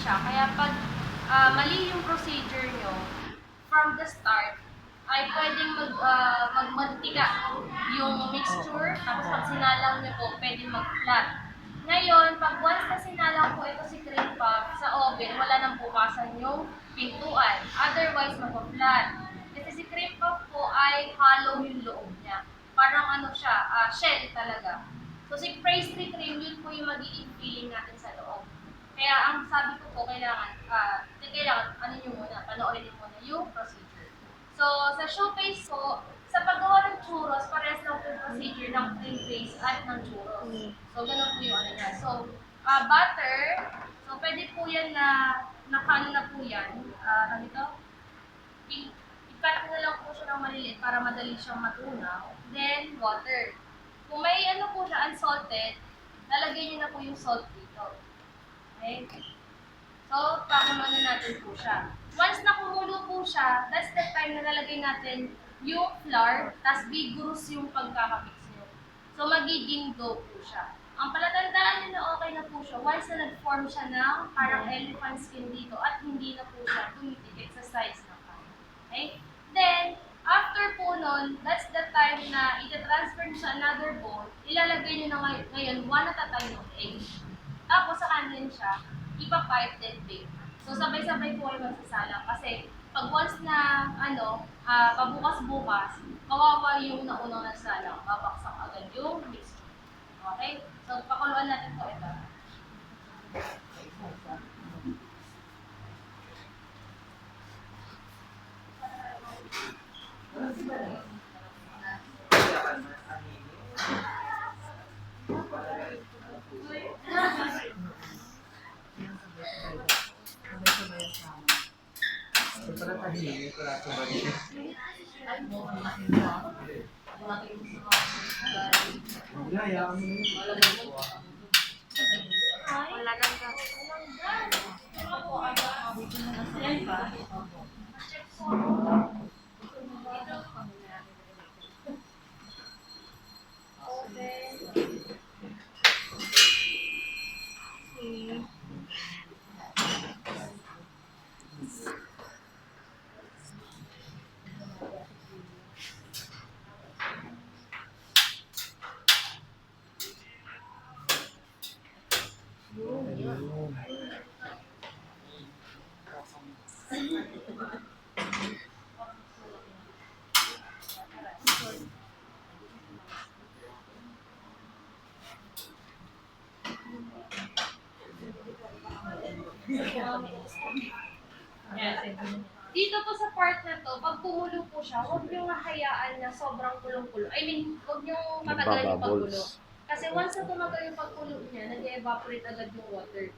siya. Kaya pag mali yung procedure nyo, from the start, ay pwedeng magmantika yung mixture, tapos pag sinalang nyo po, pwedeng mag-flat. Ngayon, pag once na sinalang po ito si cream puff sa oven, wala nang bukasan yung pintuan. Otherwise, mag-flat. Kasi si cream puff po ay hollow yung loob niya. Parang ano siya, shell talaga. So si pastry cream, yun po yung magiging filling natin sa loob. Kaya ang sabi ko po, kailangan ano nyo muna, panoorin nyo muna yung procedure. So sa showcase po, sa paggawa ng churros, parehas lang po yung procedure ng cream base at ng churros. So ganun po yung ano niya. So butter, so pwede po yan na nakaano na po yan. Ano ito? I-cut na lang po siya ng maliliit para madali siyang matunaw. Then water. Kung may ano po siya, unsalted, lalagay niyo na po yung salt dito. Okay? So, pakulo na natin po siya. Once na kumulo po siya, that's the time na lalagay natin yung flour, tas vigorous yung pagkakamix nyo. So, magiging dough po siya. Ang palatandaan nyo na okay na po siya, once na nag-form siya ng parang elephant skin dito at hindi na po siya tumitikit sa size ng pan. Okay? Then, after po nun, that's the time na ita-transfer nyo sa another bowl, ilalagay nyo na ngayon 1 at a time of egg. Tapos sa kanin siya, ipa-pipe then bake. So sabay-sabay po kayo magsasalang kasi pag once na pabukas-bukas, kawawa yung naunang nasalang, babaksak agad yung mixture. Okay? So pakuluan natin po ito. Dito po sa part na to, pag kumulo po siya, huwag nyo hayaan na sobrang kulong-kulo. I mean, huwag nyo matagalan yung pagkulo. Kasi once na tumagal yung pagkulo niya, nag-evaporate agad yung water.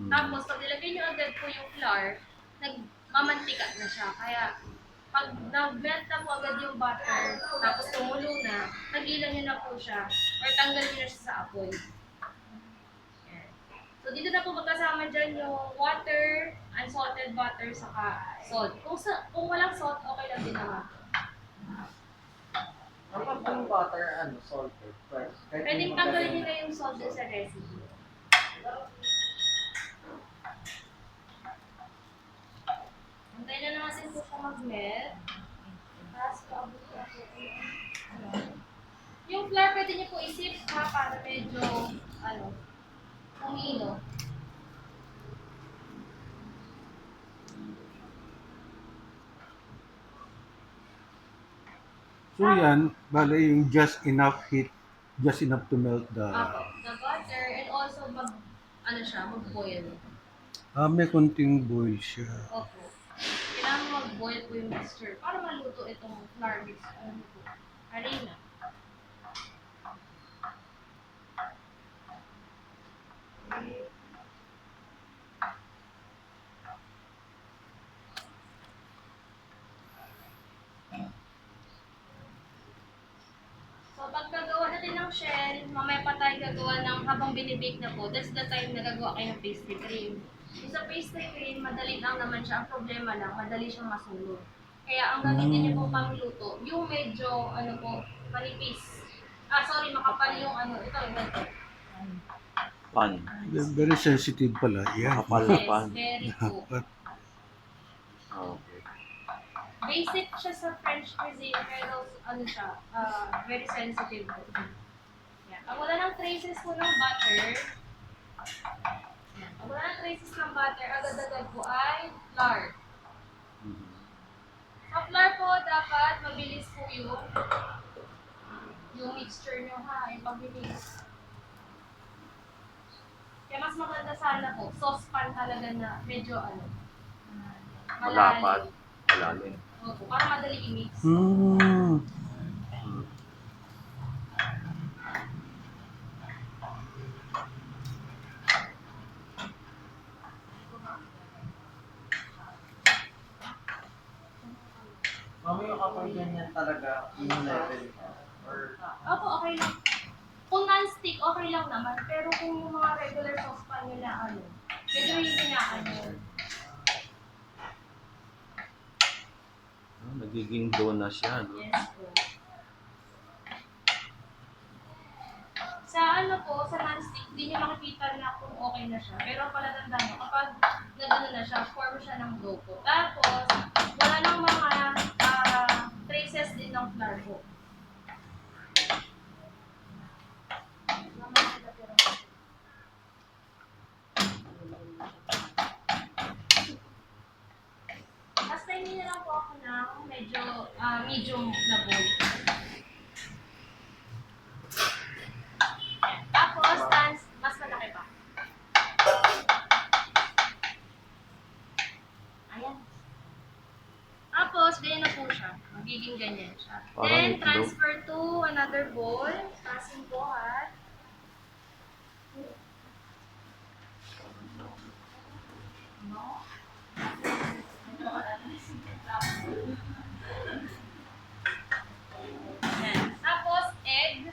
Tapos, pag nilagay nyo agad po yung flour, nagmamantika na siya. Kaya, pag nag-melt na po agad yung butter, tapos tumulo na, tagilan nyo na po siya, or tanggalin nyo na siya sa apoy. So, dito na po magkasama dyan yung water, unsalted butter, saka salt. Kung walang salt, okay lang din naman. Kapag yung butter, salted, Pwedeng tanggalin nyo na yung salt dun sa recipe. Antayin na naman po siya mag-melt. Tapos, paabot na po. Yung flour, pwede nyo po isip para medyo, umilo. So yan, bale yung just enough heat, just enough to melt the... The butter, and also mag-boil. may konting boil siya. Opo. Kailangan mag-boil po yung mixture para maluto itong flour mix. Harina. So, pag gagawa natin ng shell, mamaya pa tayo gagawa ng habang binibake na po, that's the time na gagawa kayo ng pastry cream. Yung sa pastry cream, madali lang naman siya. Ang problema lang, madali siyang masulog. Kaya ang gamitin niyo po pangluto, yung medyo, manipis. Makapal yung ito, yung ganito. Pan. Very sensitive pala. Yan. Kapal na Yes, pan. very po. Okay. Basic siya sa French cuisine, pero ano siya, very sensitive po. Yan. Pag wala ng traces po ng butter, yan. Pag wala ng traces ng butter, agad-agad po ay flour. Mhm. Sa flour po, dapat mabilis po yung mixture nyo ha, yung pag-mix. Kaya mas maganda sana po, saucepan talaga na medyo Malapad. malalim. Malalim. Opo, para madali i-mix. Hmm. Mm. Mami, yung kapag ganyan talaga, yung level niya. Or, Opo, okay lang. Kung non-stick, okay lang naman. Pero kung yung mga regular saucepan nila, medyo hindi na Nagiging dough na siya. No? Yes po. Sa sa non-stick, di niyo makikita na kung okay na siya. Pero palatandaan nyo, kapag nagano na siya, form siya ng dough po. Tapos, wala nang mga traces din ng flour po. Basta hindi na lang po ako ng medyo medium na bowl. Ayan. Tapos, mas malaki pa. Ayan. Tapos, ganyan na po siya. Magiging ganyan siya. Parang Then, itlog. transfer to another bowl. Tasin po ha. Ayan. Tapos, egg.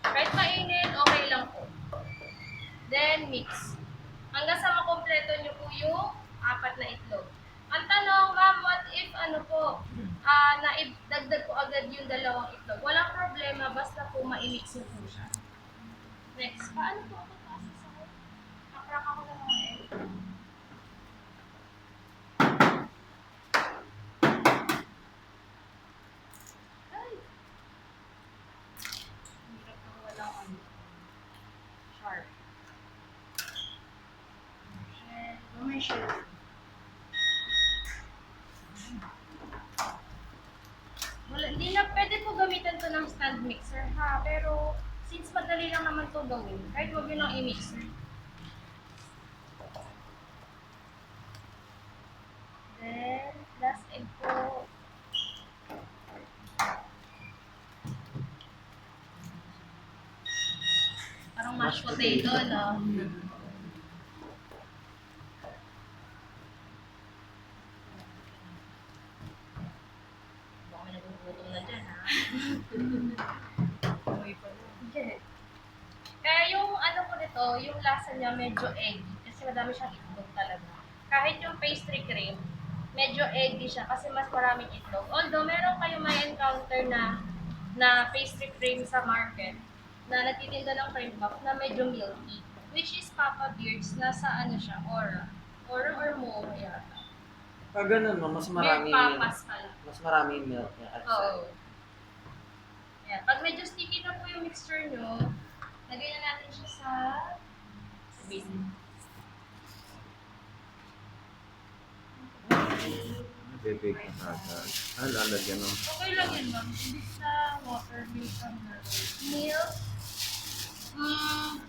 Kahit mainit, okay lang po. Then, mix. Hanggang sa makompleto nyo po yung 4 na itlog. Ang tanong, ma'am, what if naidagdag ko agad yung 2 itlog? Walang problema, basta po ma-mix nyo po siya. Next, paano po ako pasasakot? Nakrak ako ng mga egg. Ay! Hirap na walang sharp. May sharp. Wala, hindi na pwede po gamitan to ng stand mixer ha, pero since madali lang naman to gawin, kahit wag yun ang i-mixer. Then, last egg po. Parang mashed potato, no? Baka may nagugutom na dyan, ha? Kaya yung ko nito, yung lasa niya medyo eggy. Kasi madami siyang itlog talaga. Kahit yung pastry cream, medyo eggy siya kasi mas maraming itlog. Although meron kayo may encounter na pastry cream sa market na nagtitinda ng cream puff na medyo milky. Which is Papa Beards, nasa siya, Aura. Aura or Mocha yata. pag ganun, no, mas maraming Beard milk. Papas pala. Mas maraming milk niya at Oo. Yan. Pag medyo sticky na po yung mixture nyo, lagay na natin siya sa basin. Bebek na agad. Lalagyan ng... Okay lang yun, ma'am. Hindi sa water, milk ang milk.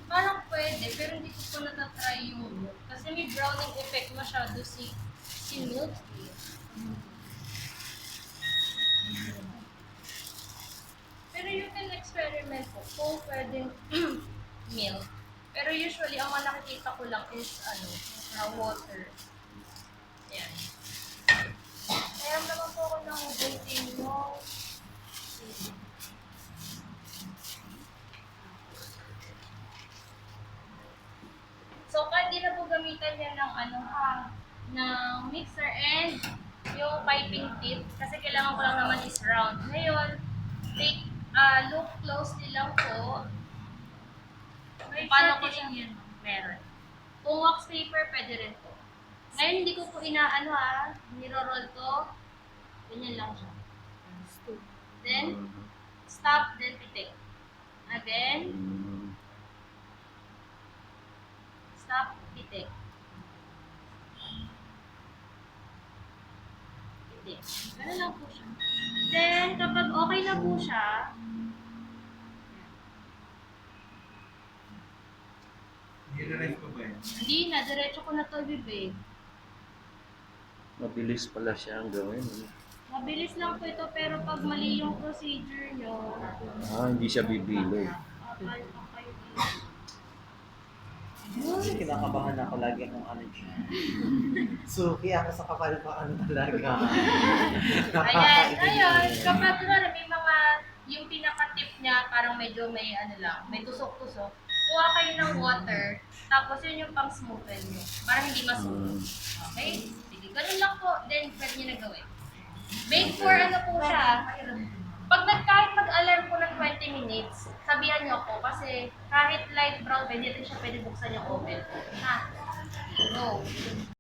Parang pwede, pero hindi ko po natatry yung milk. Kasi may browning effect masyado si milk. Pero you can experiment po kung pwedeng milk. Pero usually, ang mga nakikita ko lang is water. Yan. Kaya naman po ako ng baking mo. So, pwede na po gamitan yan ng ng mixer and yung piping tip. Kasi kailangan ko lang naman is round. Ngayon, look closely lang po. May Paano ko shortening siya? yan. Meron. Kung wax paper, pwede rin po. Ngayon, hindi ko po niro-roll ko. Ganyan lang siya. Then, stop, then pitik. Again, Mm. stop, pitik. Pitik. Ganun lang po siya. Then, kapag okay na po siya, I-realize ko ba yun? hindi na, diretso ko na to bibig. Mabilis pala siyang gawin. Mabilis lang po ito, pero pag mali yung procedure nyo, Hindi siya bibilog. kapal pa kayo dito. Kasi kinakabahan ako lagi kung ano siya. Suki ako sa kapal pa ano talaga. Ayan, ngayon, kapag may mga, yung pinaka-tip niya, parang medyo may may tusok-tusok, kuha kayo ng water, tapos yun yung pang-smoothen nyo, para hindi masunog. Okay? Sige, ganun lang po, then pwede nyo na gawin. Bake for po siya, kahit mag-alarm po ng 20 minutes, sabihan nyo ako kasi kahit light brown, pwede rin siya pwede buksan yung oven. Ha? Go.